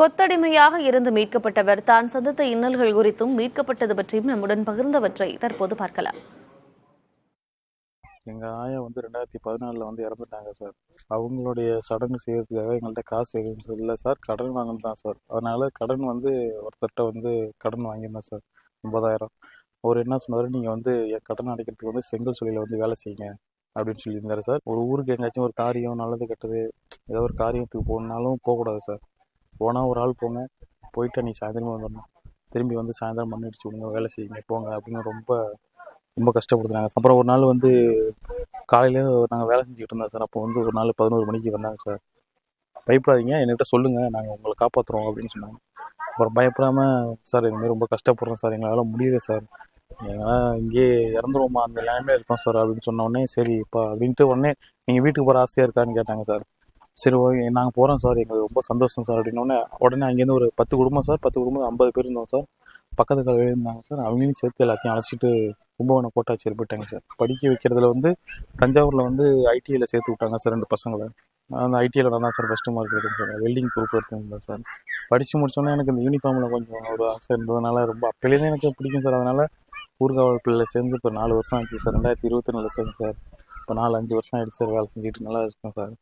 கொத்தடிமையாக இருந்து மீட்கப்பட்டவர் தான் சந்தித்த இன்னல்கள் குறித்தும் மீட்கப்பட்டது பற்றியும் நம்முடன் பகிர்ந்தவற்றை தற்போது பார்க்கலாம். எங்கள் ஆயா 2014 இறந்துட்டாங்க சார். அவங்களுடைய சடங்கு செய்யறதுக்காக எங்கள்கிட்ட காசு எதுவும் இல்லை சார், கடன் வாங்கணும் தான் சார். அதனால கடன் ஒருத்தர்கிட்ட கடன் வாங்கியிருந்தேன் சார், 50,000. அவர் என்ன சொன்னார், நீங்கள் என் கடன் அடைக்கிறதுக்கு செங்கல் சூளையில் வேலை செய்யுங்க அப்படின்னு சொல்லியிருந்தாரு சார். ஒரு ஊருக்கு எங்கேயாச்சும் ஒரு காரியம் நல்லது கெட்டது ஏதோ ஒரு காரியத்துக்கு போகணுன்னாலும் போகக்கூடாது சார். போனால் ஒரு ஆள் போங்க, போயிட்டு நீ சாயந்தரமாக வந்துடணும், திரும்பி சாயந்தரம் மணி அடிச்சு விடுங்க, வேலை செய்யுங்க போங்க அப்படின்னு ரொம்ப ரொம்ப கஷ்டப்படுத்துனாங்க. அப்புறம் ஒரு நாள் காலையிலே நாங்கள் வேலை செஞ்சுக்கிட்டு இருந்தோம் சார். அப்போ ஒரு நாள் 11 மணிக்கு வந்தாங்க சார். பயப்படாதீங்க, என்கிட்ட சொல்லுங்கள், நாங்கள் உங்களை காப்பாற்றுறோம் அப்படின்னு சொன்னாங்க. அப்புறம் பயப்படாமல், சார் இதுமாதிரி ரொம்ப கஷ்டப்படுறோம் சார், எங்களால் முடியல சார், எங்களால் இங்கேயே இறந்துருவோமா அந்த லேண்டில் இருக்கோம் சார் அப்படின்னு சொன்னோடனே, சரிப்பா அப்படின்ட்டு உடனே நீங்கள் வீட்டுக்கு போகிற ஆசையாக இருக்கான்னு கேட்டாங்க சார். சரி ஓகே நாங்கள் போகிறோம் சார், எங்களுக்கு ரொம்ப சந்தோஷம் சார் அப்படின்னோடனே உடனே அங்கேருந்து ஒரு 10 குடும்பம் சார், 10 குடும்பம் 50 பேர் இருந்தோம் சார். பக்கத்து கடையில் இருந்தாங்க சார். அவங்களையும் சேர்த்து எல்லாத்தையும் அழைச்சிட்டு கும்பகோணம் கோட்டாட்சியர் போயிட்டாங்க சார். படிக்க வைக்கிறதுல தஞ்சாவூரில் ஐடிஐயில் சேர்த்து விட்டாங்க சார் 2 பசங்களை. அந்த ஐடிஐயில் நான் தான் சார் ஃபஸ்ட்டு மார்க் எடுத்தேன் சார், வெல்டிங் குரூப் எடுத்திருந்தேன் சார். படித்து முடிச்சோன்னே எனக்கு இந்த யூனிஃபார்மில் கொஞ்சம் ஒரு ஆசை இருந்ததுனால ரொம்ப அப்போலேருந்து எனக்கு பிடிக்கும் சார். அதனால் ஊர்காவல் பிள்ளையில் சேர்ந்து இப்போ 4 வருஷம் ஆச்சு சார். 2024 சேர்ந்து சார். இப்போ 4-5 வருஷம் ஆகிடுச்சு சார் வேலை செஞ்சுட்டு நல்லா இருக்கேன் சார்.